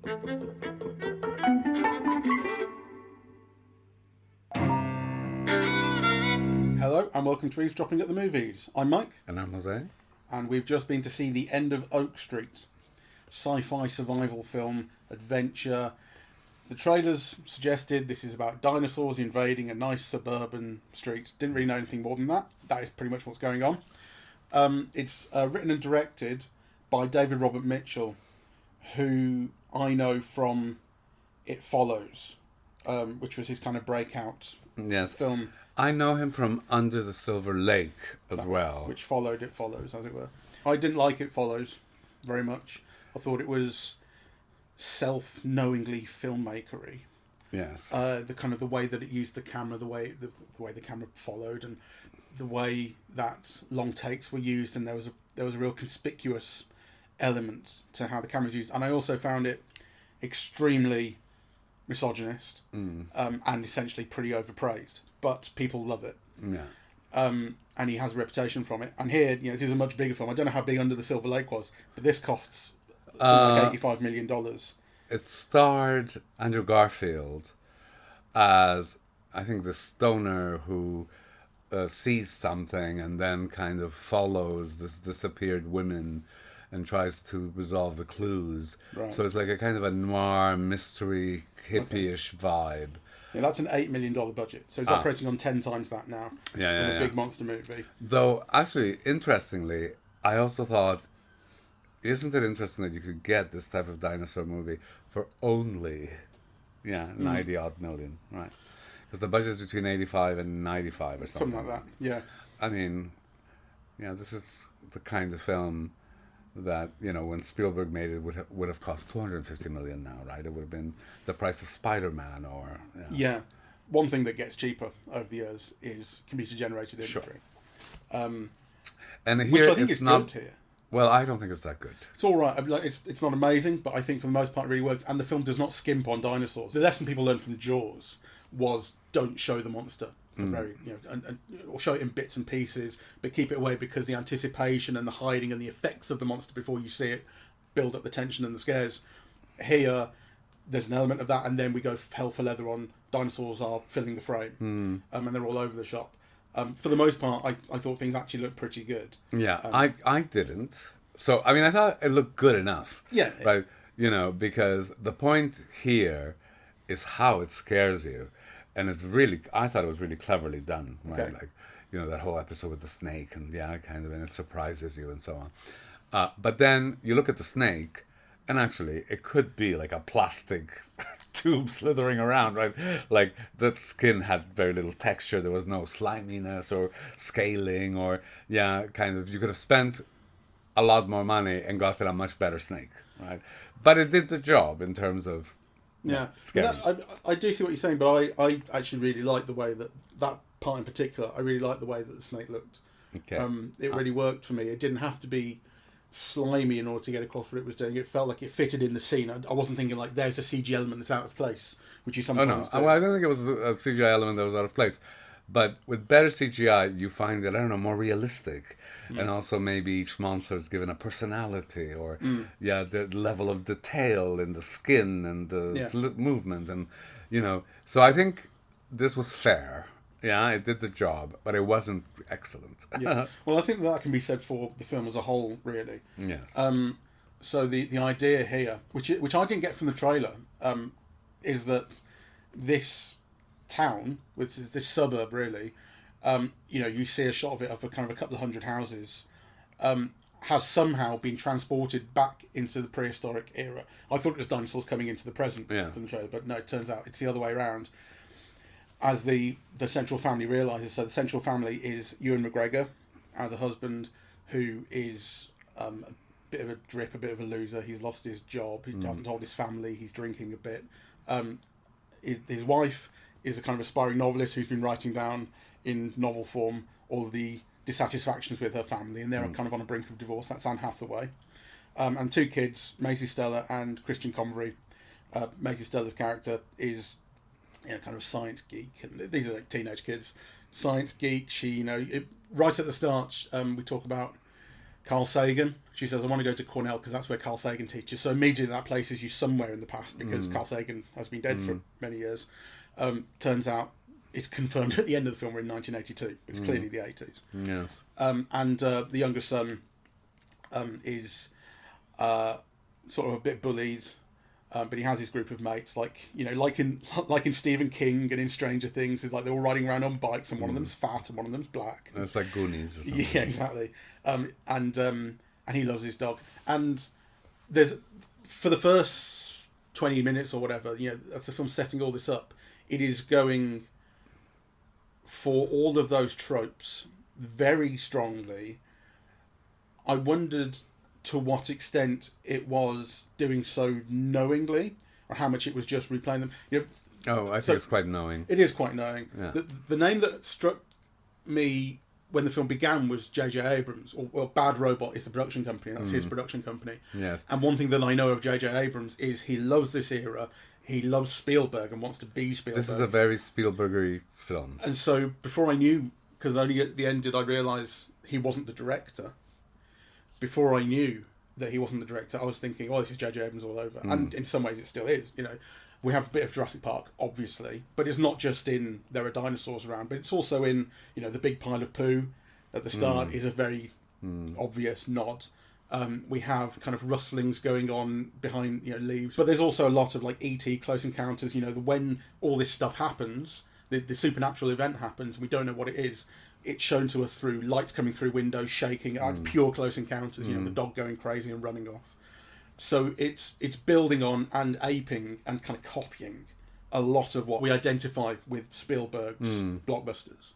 Hello and welcome to Eavesdropping at the Movies. I'm Mike. And I'm Jose. And we've just been to see The End of Oak Street. Sci-fi survival film, adventure. The trailers suggested this is about dinosaurs invading a nice suburban street. Didn't really know anything more than that. That is pretty much what's going on. It's written and directed by David Robert Mitchell, who I know from It Follows, which was his kind of breakout film. I know him from Under the Silver Lake as well. Which followed It Follows, as it were. I didn't like It Follows very much. I thought it was self-knowingly filmmakery. Yes. The way that it used the camera, the way the camera followed, and the way that long takes were used, and there was a real conspicuous element to how the camera was used. And I also found it extremely misogynist, and essentially pretty overpraised. But people love it. Yeah. And he has a reputation from it. And here, this is a much bigger film. I don't know how big Under the Silver Lake was, but this costs something like $85 million. It starred Andrew Garfield as, I think, the stoner who sees something and then kind of follows this disappeared women and tries to resolve the clues. Right. So it's like a kind of a noir, mystery, hippie-ish vibe. Yeah, that's an $8 million budget. So it's operating on 10 times that now. Yeah. A big monster movie. Though, actually, interestingly, I also thought, isn't it interesting that you could get this type of dinosaur movie for only, 90-odd million, right? Because the budget is between 85 and 95 or something. Something like that, yeah. I mean, this is the kind of film that, when Spielberg made it would have cost $250 million now, right? It would have been the price of Spider-Man or... Yeah. One thing that gets cheaper over the years is computer-generated imagery. Sure. And here which I think it's is not... good here. Well, I don't think it's that good. It's all right. I mean, it's not amazing, but I think for the most part it really works. And the film does not skimp on dinosaurs. The lesson people learned from Jaws was don't show the monster for or show it in bits and pieces, but keep it away because the anticipation and the hiding and the effects of the monster before you see it build up the tension and the scares. Here, there's an element of that, and then we go hell for leather on dinosaurs are filling the frame, and they're all over the shop. For the most part, I thought things actually looked pretty good. Yeah, I didn't. So, I mean, I thought it looked good enough. Yeah. Right? Because the point here is how it scares you. And I thought it was really cleverly done. Right? Okay. Like, that whole episode with the snake and and it surprises you and so on. But then you look at the snake, and actually, it could be like a plastic tube slithering around, right? Like, the skin had very little texture. There was no sliminess or scaling or, you could have spent a lot more money and got a much better snake, right? But it did the job in terms of scary. I do see what you're saying, but I actually really like the way that part in particular, I really like the way that the snake looked. Okay. It really worked for me. It didn't have to be slimy in order to get across what it was doing. It felt like it fitted in the scene. I wasn't thinking like there's a CG element that's out of place, which you sometimes do. Well, I don't think it was a CGI element that was out of place. But with better CGI, you find it, more realistic. And also maybe each monster is given a personality or, the level of detail in the skin and the movement. And, so I think this was fair. Yeah, it did the job, but it wasn't excellent. Yeah. Well, I think that can be said for the film as a whole, really. Yes. So the idea here, which I didn't get from the trailer, is that this town, which is this suburb, really, you see a shot of it of a kind of a couple of hundred houses, has somehow been transported back into the prehistoric era. I thought it was dinosaurs coming into the present from the trailer, but no, it turns out it's the other way around. As the central family realises, so the central family is Ewan McGregor as a husband who is a bit of a drip, a bit of a loser. He's lost his job. He hasn't told his family. He's drinking a bit. His wife is a kind of aspiring novelist who's been writing down in novel form all of the dissatisfactions with her family, and they're kind of on the brink of divorce. That's Anne Hathaway. And two kids, Maisie Stella and Christian Convery. Maisie Stella's character is kind of science geek, and these are like teenage kids. Science geek. She, right at the start, we talk about Carl Sagan. She says, I want to go to Cornell because that's where Carl Sagan teaches. So immediately that places you somewhere in the past because Carl Sagan has been dead for many years. Turns out it's confirmed at the end of the film we're in 1982. It's clearly the 80s. Yes. And the younger son is sort of a bit bullied. But he has his group of mates, like in Stephen King and in Stranger Things, is like they're all riding around on bikes, and one of them's fat and one of them's black. It's like Goonies or something. Yeah, exactly. And he loves his dog. And there's for the first 20 minutes or whatever, that's the film setting all this up. It is going for all of those tropes very strongly. I wondered to what extent it was doing so knowingly, or how much it was just replaying them. I think it's quite knowing. It is quite knowing. Yeah. The name that struck me when the film began was J.J. Abrams, or Bad Robot is the production company. That's his production company. Yes. And one thing that I know of J.J. Abrams is he loves this era. He loves Spielberg and wants to be Spielberg. This is a very Spielbergery film. And so before I knew, because only at the end did I realise he wasn't the director. Before I knew that he wasn't the director, I was thinking, oh, this is J.J. Abrams all over. And in some ways it still is. We have a bit of Jurassic Park, obviously, but it's not just in there are dinosaurs around, but it's also in, the big pile of poo at the start is a very obvious nod. We have kind of rustlings going on behind, leaves. But there's also a lot of like E.T. Close Encounters, when all this stuff happens, the supernatural event happens, we don't know what it is. It's shown to us through lights coming through windows, shaking. It's pure Close Encounters, the dog going crazy and running off. So it's building on and aping and kind of copying a lot of what we identify with Spielberg's blockbusters.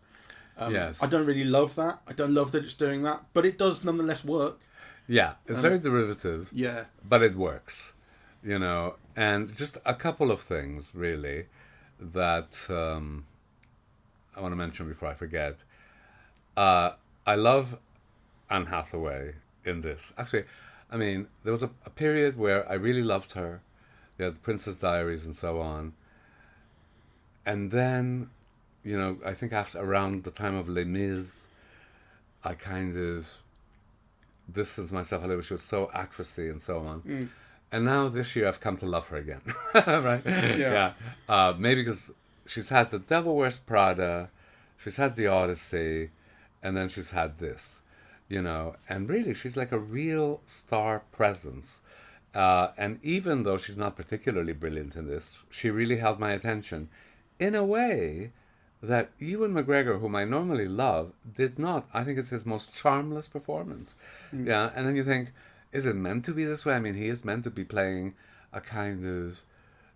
Yes. I don't really love that. I don't love that it's doing that, but it does nonetheless work. Yeah, it's very derivative. Yeah. But it works, And just a couple of things, really, that I want to mention before I forget. I love Anne Hathaway in this. Actually, there was a period where I really loved her. We had the Princess Diaries and so on. And then, I think around the time of Les Mis, I kind of distanced myself a little. She was so actressy and so on. And now this year I've come to love her again. Right? Yeah. Maybe because she's had The Devil Wears Prada, she's had The Odyssey, and then she's had this. And really she's like a real star presence. And even though she's not particularly brilliant in this, she really held my attention in a way that Ewan McGregor, whom I normally love, did not. I think it's his most charmless performance. Yeah, and then you think, is it meant to be this way? He is meant to be playing a kind of,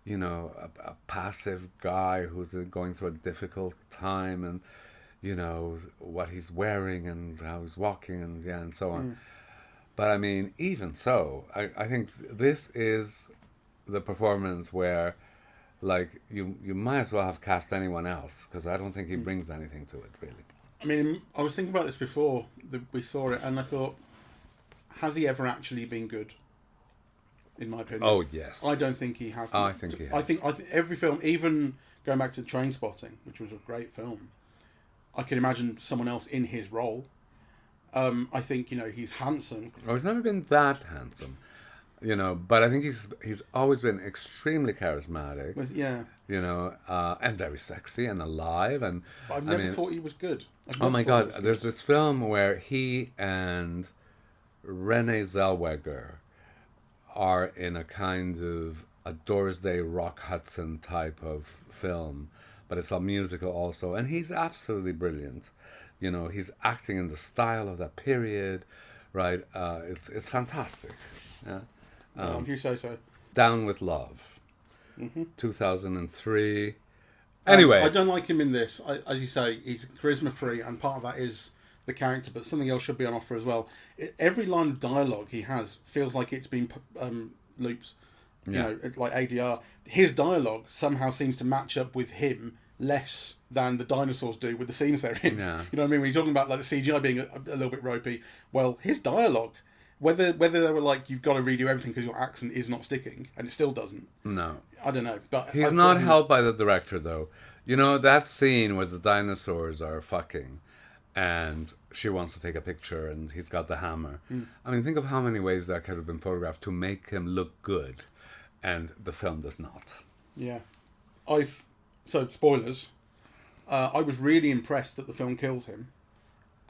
a passive guy who's going through a difficult time and, what he's wearing and how he's walking and so on. But even so, I think this is the performance where, like, you might as well have cast anyone else, because I don't think he brings anything to it, really. I was thinking about this before we saw it, and I thought, has he ever actually been good? In my opinion. Oh, yes. I don't think he has. I think he has. I think every film, even going back to Trainspotting, which was a great film, I can imagine someone else in his role. I think, he's handsome. Oh, he's never been that handsome, but I think he's always been extremely charismatic. Yeah. And very sexy and alive. And But I've never thought he was good. Oh my God, there's this film where he and Renee Zellweger are in a kind of a Doris Day, Rock Hudson type of film, but it's a musical also, and he's absolutely brilliant. He's acting in the style of that period, right? It's fantastic. Yeah. If you say so. Down with Love, 2003. Anyway, I don't like him in this. As you say, he's charisma free, and part of that is the character, but something else should be on offer as well. Every line of dialogue he has feels like it's been loops. Like ADR. His dialogue somehow seems to match up with him less than the dinosaurs do with the scenes they're in. Yeah. You know what I mean? When you're talking about like the CGI being a little bit ropey, well, his dialogue, whether they were like, you've got to redo everything because your accent is not sticking, and it still doesn't. No. I don't know. But he's not helped by the director, though. That scene where the dinosaurs are fucking, and she wants to take a picture, and he's got the hammer. I mean, think of how many ways that could have been photographed to make him look good, and the film does not. Yeah. So, spoilers. I was really impressed that the film kills him,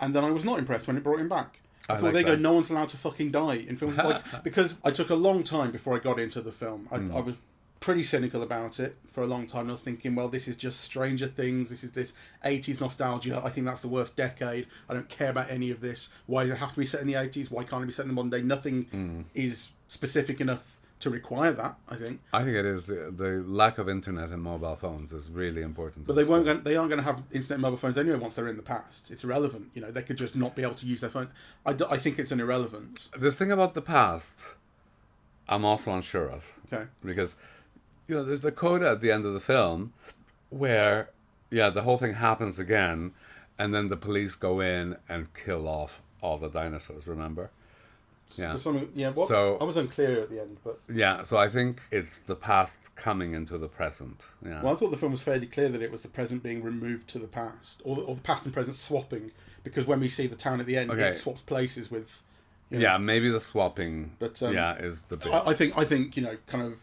and then I was not impressed when it brought him back. I thought they go, no one's allowed to fucking die in films. Because I took a long time before I got into the film. I was pretty cynical about it for a long time. And I was thinking, well, this is just Stranger Things. This is this 80s nostalgia. I think that's the worst decade. I don't care about any of this. Why does it have to be set in the 80s? Why can't it be set in the modern day? Nothing is specific enough to require that, I think. I think it is. The lack of internet and mobile phones is really important. But they aren't going to have internet and mobile phones anyway once they're in the past. It's irrelevant. You know, they could just not be able to use their phone. I think it's an irrelevance. The thing about the past, I'm also unsure of. Okay. Because, there's the coda at the end of the film where, the whole thing happens again, and then the police go in and kill off all the dinosaurs, remember? Yeah. So I was unclear at the end, but so I think it's the past coming into the present. Yeah. Well, I thought the film was fairly clear that it was the present being removed to the past, or the past and present swapping. Because when we see the town at the end, it swaps places with. Yeah, maybe the swapping. But is the bit. I think kind of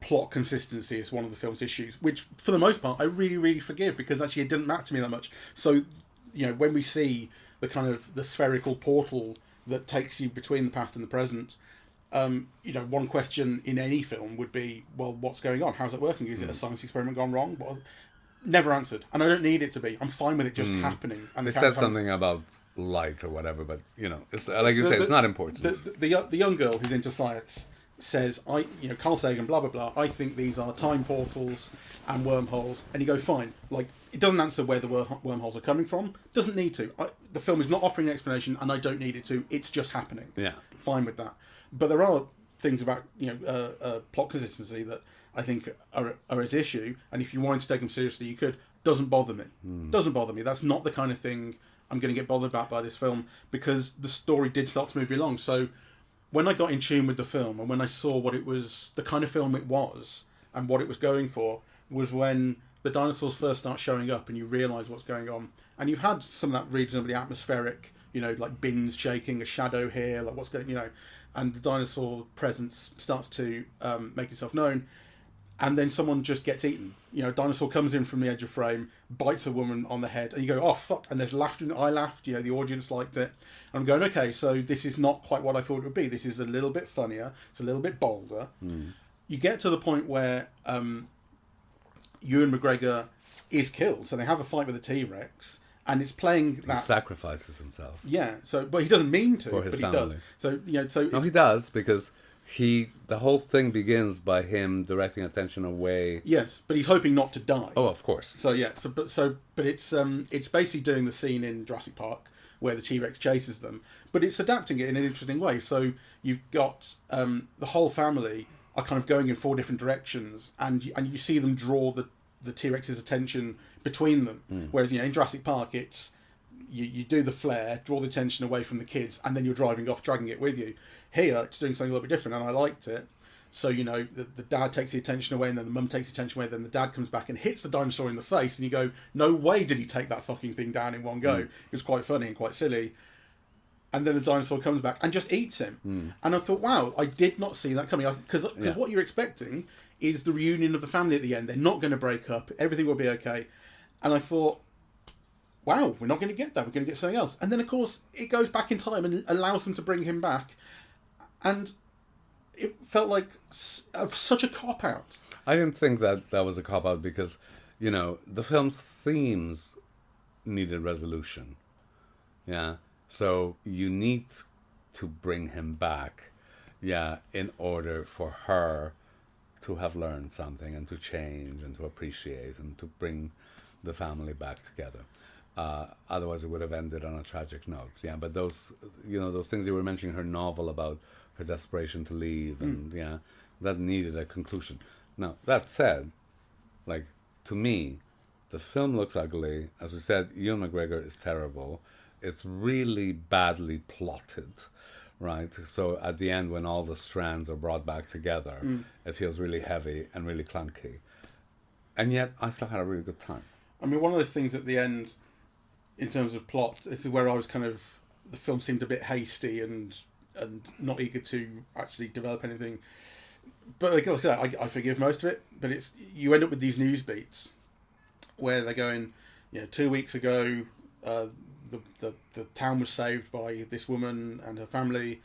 plot consistency is one of the film's issues, which for the most part I really, really forgive because actually it didn't matter to me that much. So when we see the kind of the spherical portal that takes you between the past and the present, one question in any film would be, well, what's going on? How's it working? Is it a science experiment gone wrong? Well, never answered. And I don't need it to be. I'm fine with it just happening. And they said something about light or whatever, but, it's like you say, it's not important. The young girl who's into science says, Carl Sagan, blah, blah, blah, I think these are time portals and wormholes. And you go, fine. Like, it doesn't answer where the wormholes are coming from. Doesn't need to. The film is not offering an explanation, and I don't need it to. It's just happening. Yeah. Fine with that. But there are things about plot consistency that I think are his issue. And if you wanted to take them seriously, you could. Doesn't bother me. Doesn't bother me. That's not the kind of thing I'm going to get bothered about by this film because the story did start to move me along. So when I got in tune with the film and when I saw what it was, the kind of film it was, and what it was going for, was when the dinosaurs first start showing up and you realise what's going on. And you've had some of that reasonably atmospheric, like bins shaking, a shadow here, like what's going, and the dinosaur presence starts to make itself known. And then someone just gets eaten. A dinosaur comes in from the edge of frame, bites a woman on the head, and you go, oh, fuck. And there's laughter. I laughed, the audience liked it. And I'm going, okay, so this is not quite what I thought it would be. This is a little bit funnier. It's a little bit bolder. You get to the point where Ewan McGregor is killed. So they have a fight with a T-Rex, and it's playing that... He sacrifices himself. Yeah, but he doesn't mean to, for his but family. He does. No, he does, because... the whole thing begins by him directing attention away. Yes, but he's hoping not to die. Oh, of course. So yeah, but it's basically doing the scene in Jurassic Park where the T-Rex chases them, but it's adapting it in an interesting way. So you've got the whole family are kind of going in 4 different directions, and you see them draw the T-Rex's attention between them. Whereas in Jurassic Park, it's you do the flare, draw the attention away from the kids, and then you're driving off, dragging it with you. Here, it's doing something a little bit different, and I liked it. So, the dad takes the attention away, and then the mum takes the attention away, then the dad comes back and hits the dinosaur in the face, and you go, no way did he take that fucking thing down in one go. It was quite funny and quite silly. And then the dinosaur comes back and just eats him. And I thought, wow, I did not see that coming. Because what you're expecting is the reunion of the family at the end. They're not going to break up. Everything will be okay. And I thought, wow, we're not going to get that. We're going to get something else. And then, of course, it goes back in time and allows them to bring him back. And it felt like such a cop-out. I didn't think that was a cop-out because, the film's themes needed resolution. Yeah. So you need to bring him back, in order for her to have learned something and to change and to appreciate and to bring the family back together. Otherwise, it would have ended on a tragic note. Yeah, but those things you were mentioning, her novel about her desperation to leave, and that needed a conclusion. Now, that said, to me, the film looks ugly. As we said, Ewan McGregor is terrible. It's really badly plotted, right? So at the end, when all the strands are brought back together, it feels really heavy and really clunky. And yet, I still had a really good time. I mean, one of those things at the end, in terms of plot. This is where I was kind of, the film seemed a bit hasty and not eager to actually develop anything. But like I said, I forgive most of it. But it's, you end up with these news beats where they're going, 2 weeks ago, the town was saved by this woman and her family,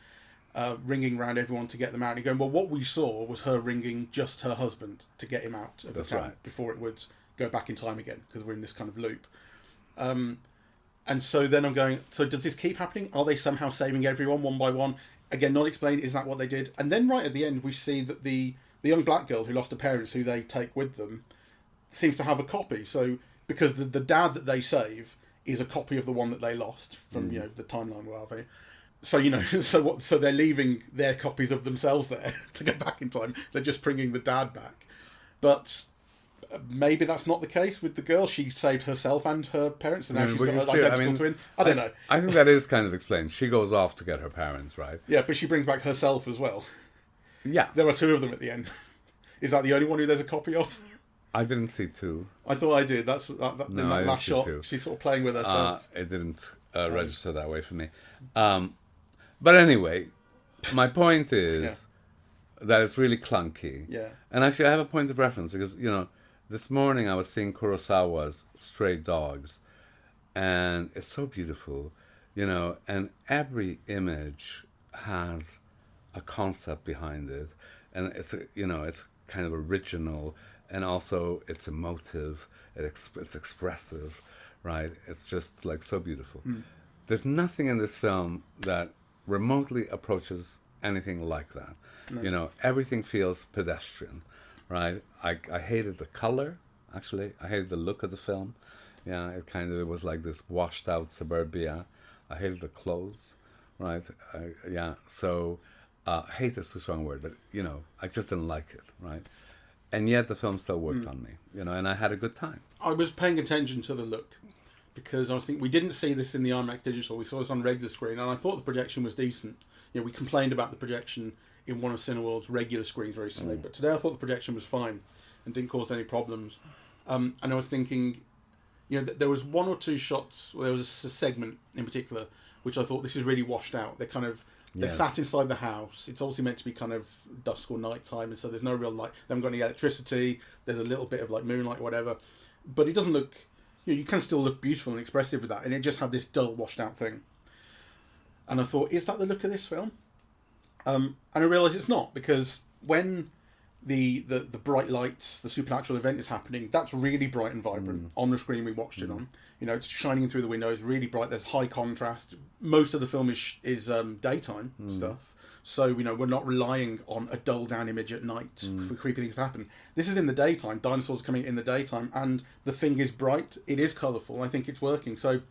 ringing around everyone to get them out. And you're going, well, what we saw was her ringing just her husband to get him out of the town before it would go back in time again, because we're in this kind of loop. And so then I'm going, so does this keep happening? Are they somehow saving everyone one by one? Again, not explained. Is that what they did? And then right at the end, we see that the young black girl who lost her parents, who they take with them, seems to have a copy. So because the dad that they save is a copy of the one that they lost from the timeline, whatever. So so they're leaving their copies of themselves there to go back in time. They're just bringing the dad back, but maybe that's not the case with the girl. She saved herself and her parents, and now she's got an identical twin. I don't know. I think that is kind of explained. She goes off to get her parents, right? Yeah, but she brings back herself as well. Yeah. There are two of them at the end. Is that the only one who there's a copy of? I didn't see two. I thought I did. That's in that last shot. Two. She's sort of playing with herself. It didn't register that way for me. But anyway, my point is that it's really clunky. Yeah. And actually, I have a point of reference because, this morning I was seeing Kurosawa's Stray Dogs, and it's so beautiful, and every image has a concept behind it, and it's it's kind of original, and also it's emotive, it's expressive, right? It's just like so beautiful. There's nothing in this film that remotely approaches anything like that. No. Everything feels pedestrian, right? I hated the color, actually. I hated the look of the film. Yeah, it was like this washed out suburbia. I hated the clothes, right? So hate is too strong a word, but I just didn't like it, right? And yet the film still worked on me, and I had a good time. I was paying attention to the look because I was thinking, we didn't see this in the IMAX digital. We saw this on regular screen, and I thought the projection was decent. We complained about the projection in one of Cineworld's regular screens recently, but today I thought the projection was fine and didn't cause any problems. And I was thinking, there was one or two shots, there was a segment in particular which I thought, this is really washed out. They're sat inside the house. It's obviously meant to be kind of dusk or night time, and so there's no real light. They haven't got any electricity. There's a little bit of like moonlight or whatever, but it doesn't look. You can still look beautiful and expressive with that, and it just had this dull, washed out thing. And I thought, is that the look of this film? And I realised it's not, because when the bright lights, the supernatural event is happening, that's really bright and vibrant on the screen we watched it on. It's shining through the windows, really bright. There's high contrast. Most of the film is daytime stuff, so we're not relying on a dull down image at night for creepy things to happen. This is in the daytime. Dinosaurs coming in the daytime, and the thing is bright. It is colourful. I think it's working. So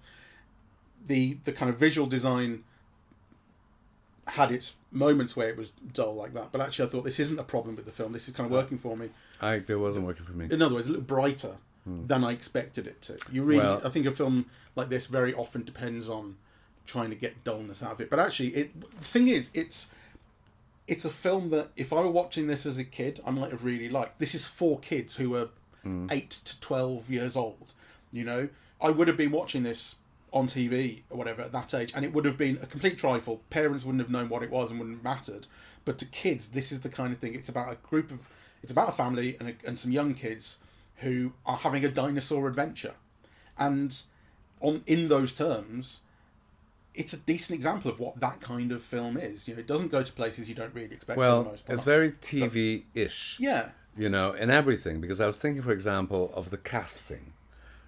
the kind of visual design had its moments where it was dull like that, but actually I thought, this isn't a problem with the film. This is kind of working for me. It wasn't working for me. In other words, a little brighter than I expected it to. I think a film like this very often depends on trying to get dullness out of it. But actually, the thing is, it's a film that if I were watching this as a kid, I might have really liked. This is for kids who are 8 to 12 years old. I would have been watching this on TV or whatever at that age, and it would have been a complete trifle. Parents wouldn't have known what it was and wouldn't have mattered. But to kids, this is the kind of thing. It's about a family and some young kids who are having a dinosaur adventure, and in those terms, it's a decent example of what that kind of film is. It doesn't go to places you don't really expect. Well, for the most part. It's very TV-ish. Yeah. In everything, because I was thinking, for example, of the casting.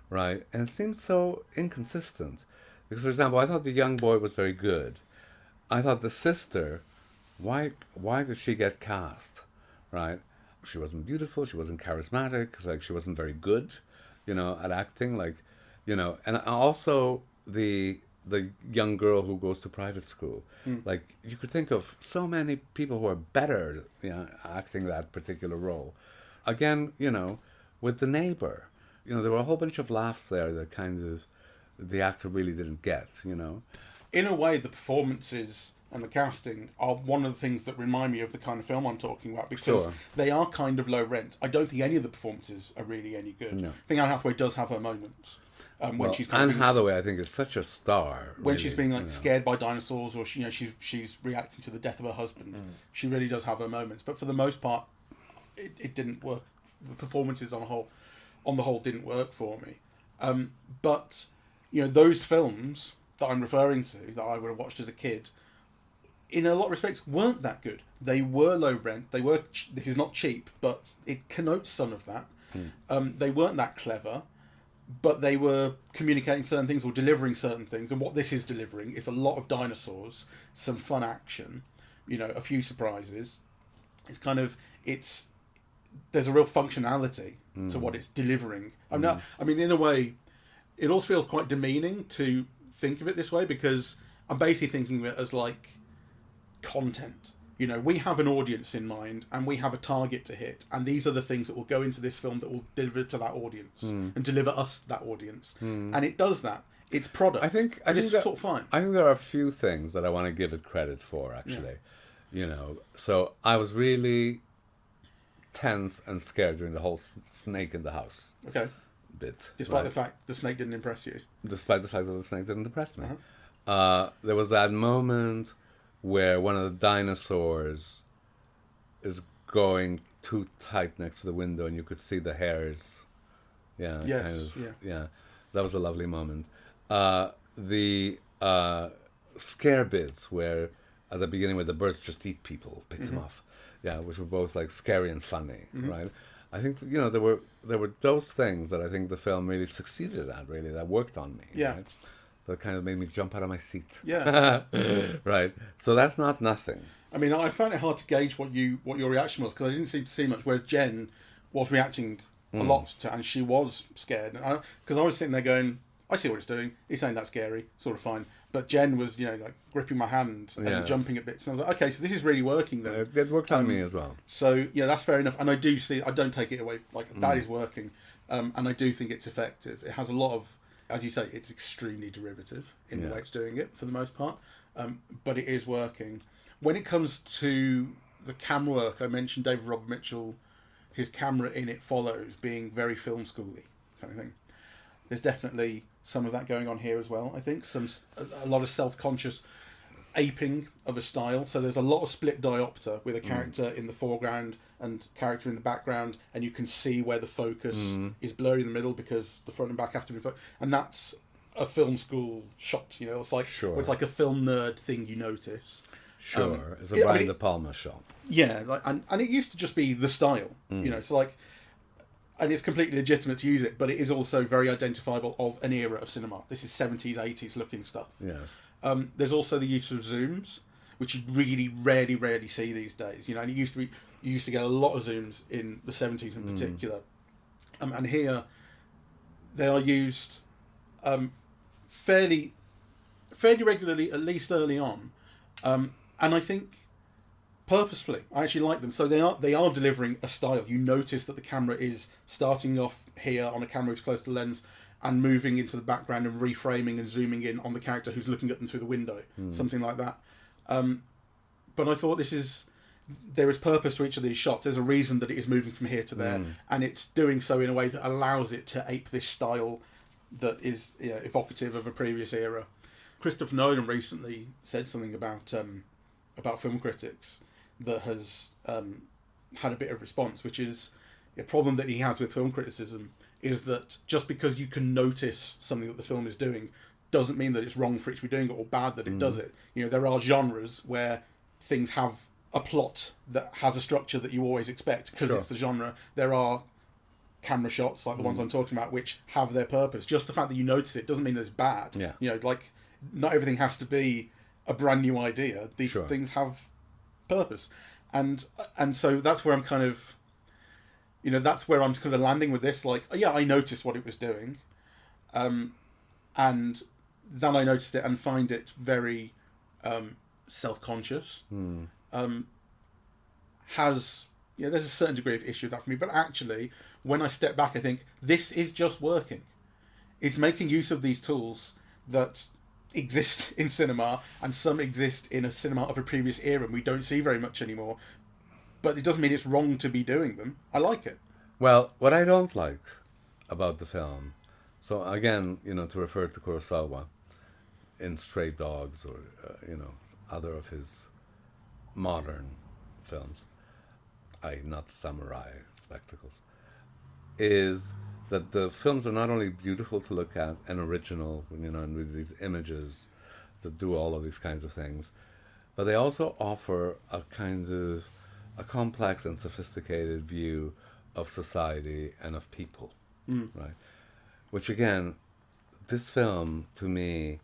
Right, and it seems so inconsistent. Because, for example, I thought the young boy was very good. I thought the sister, why did she get cast? Right, she wasn't beautiful. She wasn't charismatic. Like, she wasn't very good, at acting. And also the young girl who goes to private school. Like, you could think of so many people who are better, acting that particular role. Again, with the neighbor. There were a whole bunch of laughs there that the actor really didn't get, In a way, the performances and the casting are one of the things that remind me of the kind of film I'm talking about, because Sure. they are kind of low rent. I don't think any of the performances are really any good. No. I think Anne Hathaway does have her moments. When Well, she's kind Anne of being, Hathaway, I think, is such a star. when really, she's being like you know. scared by dinosaurs, or she's reacting to the death of her husband. She really does have her moments, but for the most part, it didn't work. The performances on the whole didn't work for me. But those films that I'm referring to that I would have watched as a kid, in a lot of respects, weren't that good. They were low rent. They were. This is not cheap, but it connotes some of that. They weren't that clever, but they were communicating certain things or delivering certain things. And what this is delivering is a lot of dinosaurs, some fun action, a few surprises. There's a real functionality to what it's delivering. In a way, it also feels quite demeaning to think of it this way, because I'm basically thinking of it as like content. We have an audience in mind and we have a target to hit, and these are the things that will go into this film that will deliver to that audience and deliver us that audience. And it does that. It's product. I think it's that, sort of fine. I think there are a few things that I want to give it credit for, actually. So I was really tense and scared during the whole snake in the house Okay. bit. Despite the fact the snake didn't impress you. Despite the fact that the snake didn't impress me. There was that moment where one of the dinosaurs is going too tight next to the window and you could see the hairs. Yeah. Yes, Yeah. That was a lovely moment. The scare bits where at the beginning where the birds just eat people, pick them off. Yeah, which were both like scary and funny, right? I think there were those things that I think the film really succeeded at, really, that worked on me. Yeah. Right? That kind of made me jump out of my seat. Yeah. Right. So that's not nothing. I found it hard to gauge what your reaction was, because I didn't seem to see much, whereas Jen was reacting a lot to, and she was scared. Because I was sitting there going, I see what it's doing. It's ain't that scary, sort of fine. But Jen was, like gripping my hand and jumping at bits, and I was like, okay, so this is really working then. It worked on me as well. So yeah, that's fair enough. And I don't take it away. Like that is working, and I do think it's effective. It has a lot of, as you say, it's extremely derivative in the way it's doing it for the most part, but it is working. When it comes to the camera work, I mentioned David Robert Mitchell, his camera in It Follows being very film schooly kind of thing. There's definitely some of that going on here as well. I think a lot of self-conscious aping of a style. So there's a lot of split diopter with a character in the foreground and character in the background, and you can see where the focus is blurry in the middle because the front and back have to be and that's a film school shot. It's like it's like a film nerd thing you notice. Sure, it's a Brian De Palma shot. Yeah, and it used to just be the style. It's like. And it's completely legitimate to use it, but it is also very identifiable of an era of cinema. This is 70s, 80s looking stuff. Yes. There's also the use of zooms, which you really rarely see these days. And it used to be, you used to get a lot of zooms in the 70s in particular. And here, they are used fairly regularly, at least early on. And I think purposefully, I actually like them. So they are delivering a style. You notice that the camera is starting off here on a camera who's close to the lens and moving into the background and reframing and zooming in on the character who's looking at them through the window, something like that. But I thought there is purpose to each of these shots. There's a reason that it is moving from here to there, and it's doing so in a way that allows it to ape this style that is evocative of a previous era. Christopher Nolan recently said something about film critics that has had a bit of response, which is a problem that he has with film criticism is that just because you can notice something that the film is doing doesn't mean that it's wrong for it to be doing it or bad that it does it. There are genres where things have a plot that has a structure that you always expect because it's the genre. There are camera shots like the ones I'm talking about which have their purpose. Just the fact that you notice it doesn't mean that it's bad. Yeah. Like not everything has to be a brand new idea. These things have purpose, and so that's where I'm kind of landing with this. Like, I noticed what it was doing, and then I noticed it and find it very self-conscious. There's a certain degree of issue with that for me, but actually, when I step back, I think this is just working. It's making use of these tools that exist in cinema, and some exist in a cinema of a previous era, and we don't see very much anymore. But it doesn't mean it's wrong to be doing them. I like it. Well, what I don't like about the film, so again, to refer to Kurosawa in Stray Dogs or, other of his modern films, not the samurai spectacles, is that the films are not only beautiful to look at and original, and with these images that do all of these kinds of things, but they also offer a kind of a complex and sophisticated view of society and of people, right? Which again, this film to me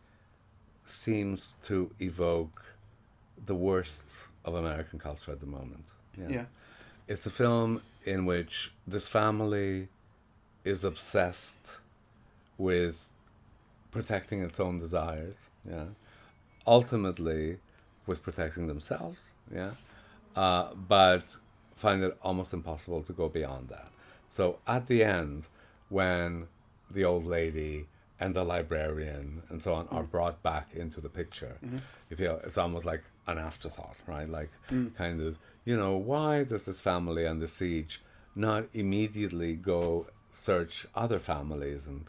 seems to evoke the worst of American culture at the moment. Yeah. It's a film in which this family is obsessed with protecting its own desires, ultimately with protecting themselves, but find it almost impossible to go beyond that. So at the end, when the old lady and the librarian and so on are brought back into the picture, you feel it's almost like an afterthought, right? Like kind of, why does this family under siege not immediately go search other families? And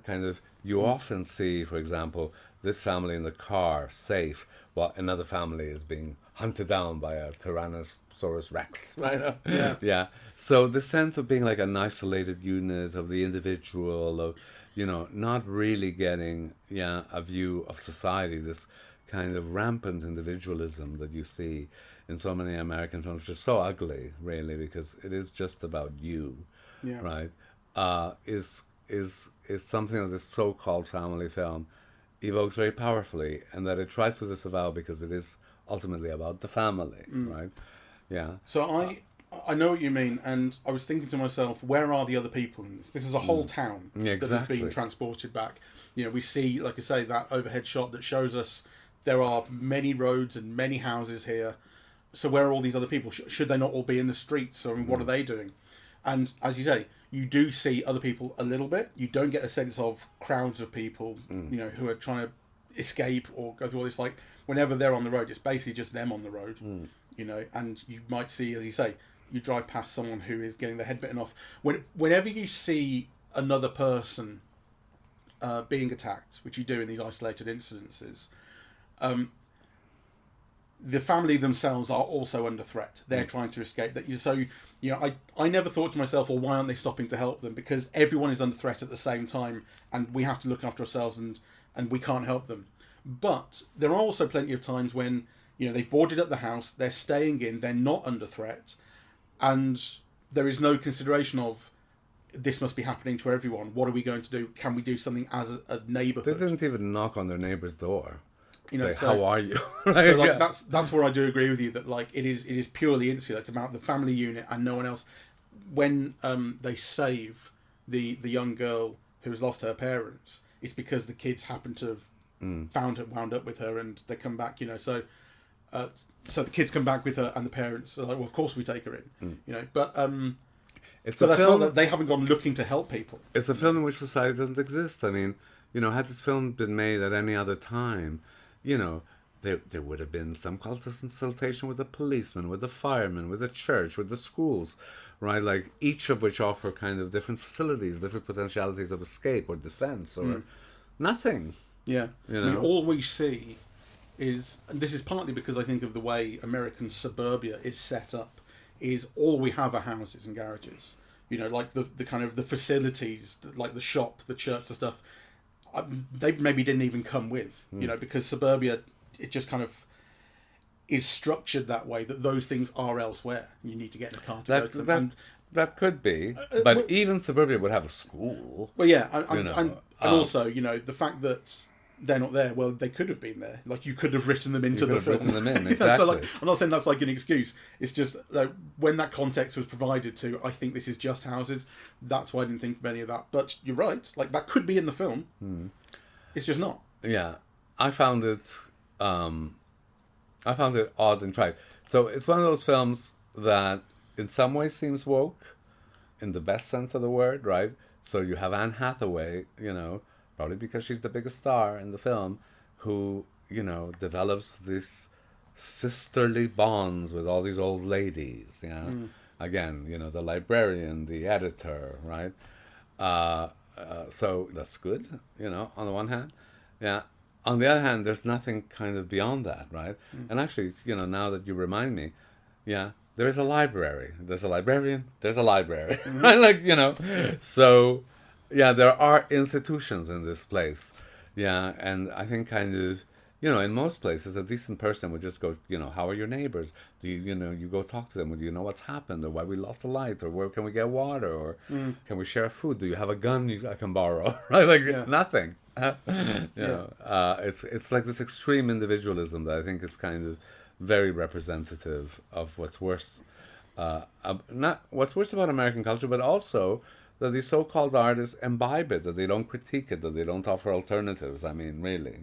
kind of, you often see, for example, this family in the car safe while another family is being hunted down by a Tyrannosaurus Rex, right? Yeah. So the sense of being like an isolated unit of the individual, of not really getting a view of society, this kind of rampant individualism that you see in so many American films, which is so ugly, really, because it is just about you, right? Is something that this so-called family film evokes very powerfully, and that it tries to disavow because it is ultimately about the family, right? Yeah. So I know what you mean, and I was thinking to myself, where are the other people in this? This is a whole town that is being transported back. We see, like I say, that overhead shot that shows us there are many roads and many houses here. So where are all these other people? Should they not all be in the streets? Or what are they doing? And as you say, you do see other people a little bit. You don't get a sense of crowds of people, who are trying to escape or go through all this. Like, whenever they're on the road, it's basically just them on the road, and you might see, as you say, you drive past someone who is getting their head bitten off. Whenever you see another person being attacked, which you do in these isolated incidences, the family themselves are also under threat. They're trying to escape. I never thought to myself, well, why aren't they stopping to help them? Because everyone is under threat at the same time, and we have to look after ourselves, and we can't help them. But there are also plenty of times when, they've boarded up the house, they're staying in, they're not under threat, and there is no consideration of, this must be happening to everyone. What are we going to do? Can we do something as a neighbourhood? They didn't even knock on their neighbour's door. Say, so, how are you? So that's where I do agree with you, that it is purely insular. It's about the family unit and no one else. When they save the young girl who has lost her parents, it's because the kids happen to have wound up with her, and they come back. So the kids come back with her, and the parents are like, well, of course we take her in. But it's that's not that they haven't gone looking to help people. It's a film in which society doesn't exist. I mean, had this film been made at any other time, there would have been some consultation with the policeman, with the firemen, with the church, with the schools, right? Like, each of which offer kind of different facilities, different potentialities of escape or defense or nothing. Yeah. I mean, all we see is, and this is partly because I think of the way American suburbia is set up, is all we have are houses and garages. Like the kind of the facilities, like the shop, the church, the stuff, they maybe didn't even come with, because suburbia, it just kind of is structured that way, that those things are elsewhere. You need to get in a car to go to them. That could be, but even suburbia would have a school. Well, yeah, and also, the fact that they're not there, well, they could have been there. Like, you could have written them into the film. Written them in, exactly. So, I'm not saying that's like an excuse. It's just when that context was provided to, I think this is just houses. That's why I didn't think of any of that. But you're right. Like, that could be in the film. It's just not. Yeah, I found it odd and trite. So it's one of those films that in some ways seems woke, in the best sense of the word, right? So you have Anne Hathaway, probably because she's the biggest star in the film, who, develops this sisterly bonds with all these old ladies. Again, the librarian, the editor, right? So that's good, on the one hand. Yeah. On the other hand, there's nothing kind of beyond that, right? And actually, now that you remind me, there is a library. There's a librarian, there's a library, right? So, there are institutions in this place. Yeah, and I think kind of, in most places, a decent person would just go, how are your neighbors? Do you go talk to them? Do you know what's happened, or why we lost the light, or where can we get water, or can we share food? Do you have a gun I can borrow? Right, nothing. It's like this extreme individualism that I think is kind of very representative of what's worse. Not what's worse about American culture, but also that these so-called artists imbibe it, that they don't critique it, that they don't offer alternatives. I mean, really,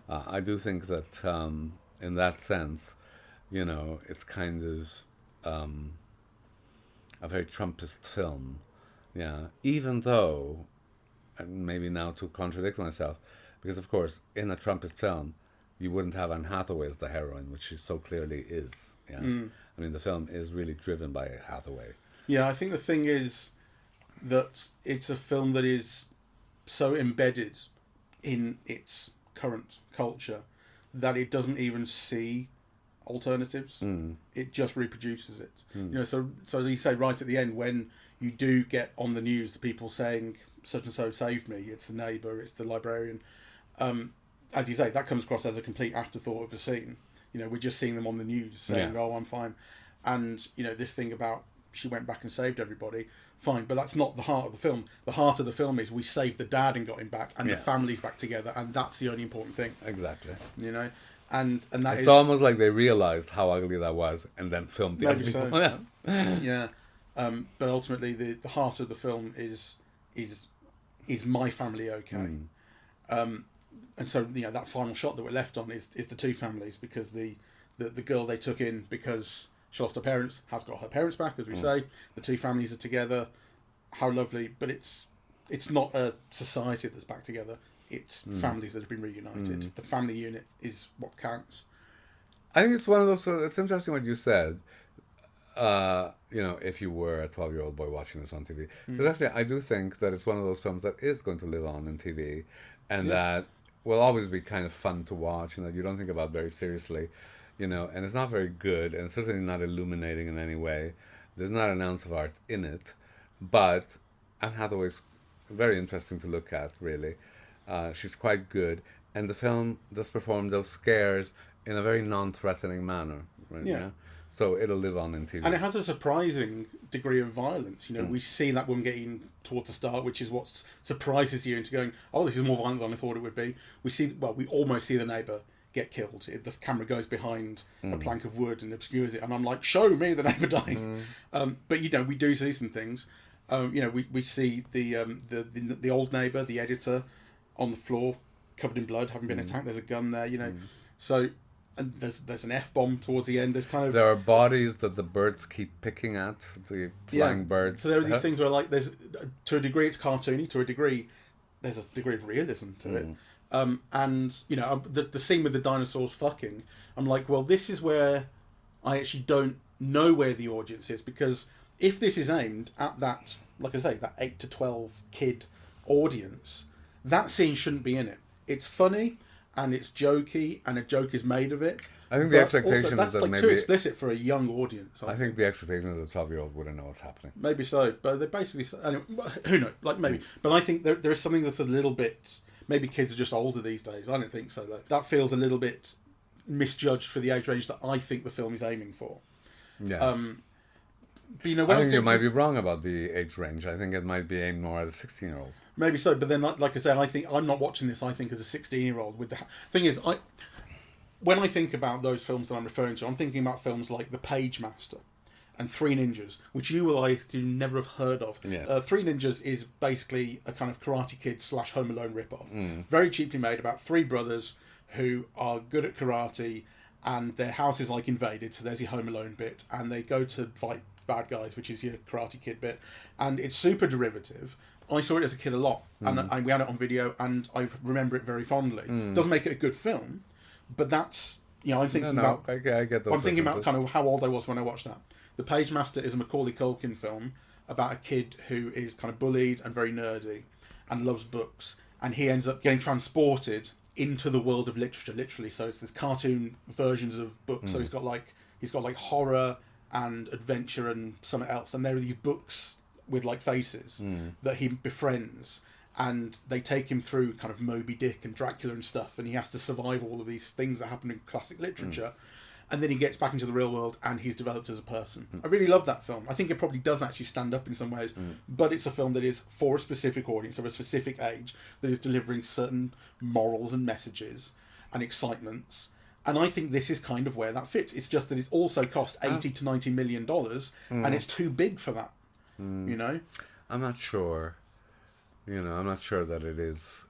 I do think that in that sense, it's kind of a very Trumpist film. Yeah, even though, and maybe now to contradict myself, because of course, in a Trumpist film, you wouldn't have Anne Hathaway as the heroine, which she so clearly is. Yeah, I mean, the film is really driven by Hathaway. Yeah, I think the thing is that it's a film that is so embedded in its current culture that it doesn't even see alternatives. It just reproduces it. So you say right at the end, when you do get on the news the people saying such and so saved me, it's the neighbour, it's the librarian, as you say, that comes across as a complete afterthought of the scene. We're just seeing them on the news saying, oh, I'm fine. And this thing about she went back and saved everybody, fine, but that's not the heart of the film. The heart of the film is we saved the dad and got him back, and the family's back together, and that's the only important thing. Exactly. And that it's almost like they realised how ugly that was and then filmed the other people. So. Yeah. But ultimately, the heart of the film is my family okay? And so that final shot that we're left on is the two families, because the girl they took in because she lost her parents has got her parents back, as we say. The two families are together. How lovely! But it's not a society that's back together. It's families that have been reunited. The family unit is what counts. I think it's one of those. It's interesting what you said. If you were a 12-year-old boy watching this on TV, because actually I do think that it's one of those films that is going to live on in TV, and that will always be kind of fun to watch, and that you don't think about very seriously, and it's not very good, and it's certainly not illuminating in any way. There's not an ounce of art in it, but Anne Hathaway's very interesting to look at, really. She's quite good, and the film does perform those scares in a very non-threatening manner. Right? Yeah. So it'll live on in TV. And it has a surprising degree of violence. We see that woman getting towards the start, which is what surprises you into going, oh, this is more violent than I thought it would be. We almost see the neighbour get killed. The camera goes behind a plank of wood and obscures it, and I'm like, show me the neighbour dying. But we do see some things. We see the old neighbour, the editor, on the floor, covered in blood, having been attacked. There's a gun there, So, and there's an F-bomb towards the end. There are bodies that the birds keep picking at, the flying birds. So there are these things where, to a degree, it's cartoony. To a degree, there's a degree of realism to it. And the scene with the dinosaurs fucking, I'm like, well, this is where I actually don't know where the audience is, because if this is aimed at that, like I say, that 8 to 12 kid audience, that scene shouldn't be in it. It's funny and it's jokey, and a joke is made of it. I think the expectation is that maybe too explicit for a young audience. I think the expectation is a 12-year-old wouldn't know what's happening. Maybe so, but they basically, anyway, who knows? Maybe, but I think there is something that's a little bit. Maybe kids are just older these days. I don't think so, though. That feels a little bit misjudged for the age range that I think the film is aiming for. Yes. But I think you might be wrong about the age range. I think it might be aimed more at a 16-year-old. Maybe so, but then, like I said, I think I'm not watching this. I think as a 16-year-old. With the thing is, when I think about those films that I'm referring to, I'm thinking about films like The Pagemaster and Three Ninjas, which you will never have heard of. Yeah. Three Ninjas is basically a kind of Karate Kid / Home Alone ripoff. Very cheaply made, about three brothers who are good at karate, and their house is invaded, so there's your Home Alone bit, and they go to fight bad guys, which is your Karate Kid bit, and it's super derivative I saw it as a kid a lot, and we had it on video, and I remember it very fondly. Doesn't make it a good film, but that's, you know, I'm thinking about. I get those. I'm thinking about kind of how old I was when I watched that. The Pagemaster is a Macaulay Culkin film about a kid who is kind of bullied and very nerdy, and loves books, and he ends up getting transported into the world of literature, literally. So it's this cartoon versions of books. So he's got like horror and adventure and something else, and there are these books with like faces that he befriends, and they take him through kind of Moby Dick and Dracula and stuff, and he has to survive all of these things that happen in classic literature, and then he gets back into the real world and he's developed as a person. I really love that film. I think it probably does actually stand up in some ways, but it's a film that is for a specific audience of a specific age, that is delivering certain morals and messages and excitements. And I think this is kind of where that fits. It's just that it's also cost $80 to $90 million, and it's too big for that. You know, I'm not sure. You know, I'm not sure that it is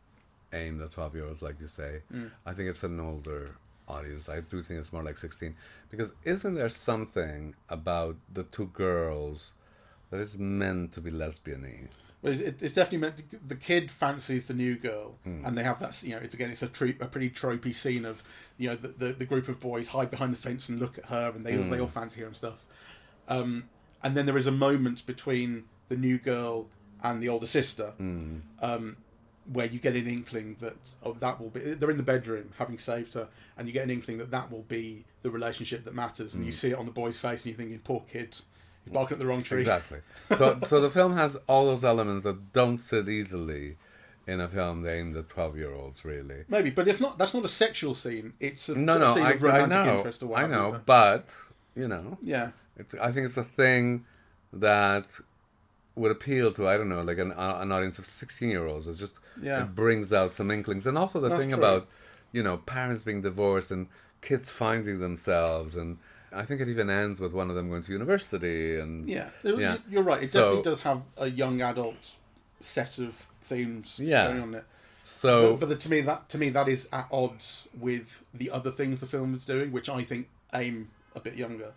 aimed at 12-year-olds, like you say. I think it's an older audience. I do think it's more like 16, because isn't there something about the two girls that is meant to be lesbian-y? Well, it's definitely meant. The kid fancies the new girl, and they have that. You know, it's a pretty tropey scene of, you know, the group of boys hide behind the fence and look at her, and they all fancy her and stuff. And then there is a moment between the new girl and the older sister, where you get an inkling that that will be. They're in the bedroom having saved her, and you get an inkling that will be the relationship that matters, and you see it on the boy's face, and you're thinking, poor kid. He's barking at the wrong tree. Exactly. So the film has all those elements that don't sit easily in a film aimed at 12-year-olds, really. Maybe, but that's not a sexual scene. It's a scene of romantic interest or whatever. I know, but, you know. Yeah. I think it's a thing that would appeal to, I don't know, like an audience of 16-year-olds. It's just, it brings out some inklings. And also the thing about, you know, parents being divorced and kids finding themselves, and I think it even ends with one of them going to university. And you're right. It definitely does have a young adult set of themes going on it. So, but to me that is at odds with the other things the film is doing, which I think aim a bit younger.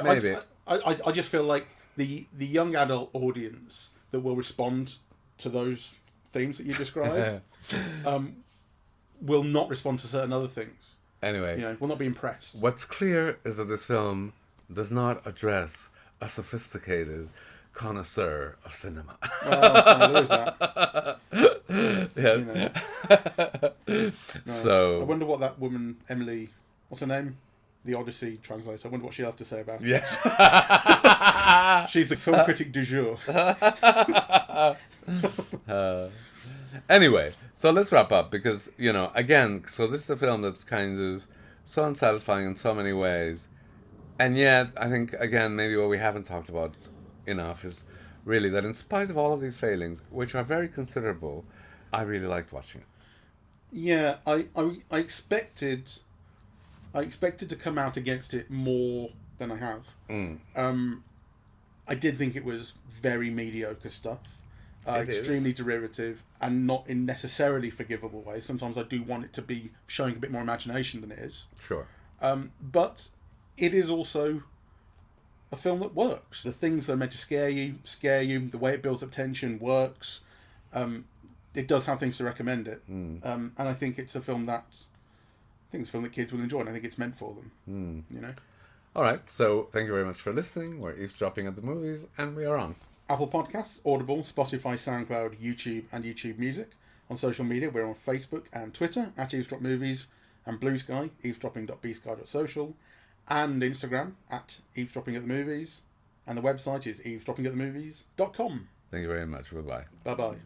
Maybe I just feel like the young adult audience that will respond to those themes that you describe will not respond to certain other things. Anyway, you know, will not be impressed. What's clear is that this film does not address a sophisticated connoisseur of cinema. Well, there is that. Yeah. You know. So I wonder what that woman, Emily, what's her name? The Odyssey translator. I wonder what she'll have to say about it. Yeah. She's the film critic du jour. Anyway, so let's wrap up, because, you know, again, so this is a film that's kind of so unsatisfying in so many ways, and yet I think, again, maybe what we haven't talked about enough is really that in spite of all of these failings, which are very considerable, I really liked watching it. Yeah, I expected to come out against it more than I have. I did think it was very mediocre stuff. Extremely derivative, and not in necessarily forgivable ways. Sometimes I do want it to be showing a bit more imagination than it is. Sure. But it is also a film that works. The things that are meant to scare you. The way it builds up tension works. It does have things to recommend it. And I think it's a film that kids will enjoy, and I think it's meant for them. You know. All right. So thank you very much for listening. We're eavesdropping at the movies, and we are on Apple Podcasts, Audible, Spotify, SoundCloud, YouTube, and YouTube Music. On social media, we're on Facebook and Twitter at Eavesdrop Movies, and Blue Sky, eavesdropping.bsky.social, and Instagram at Eavesdropping at the Movies, and the website is eavesdroppingatthemovies.com. Thank you very much. Bye-bye. Bye-bye.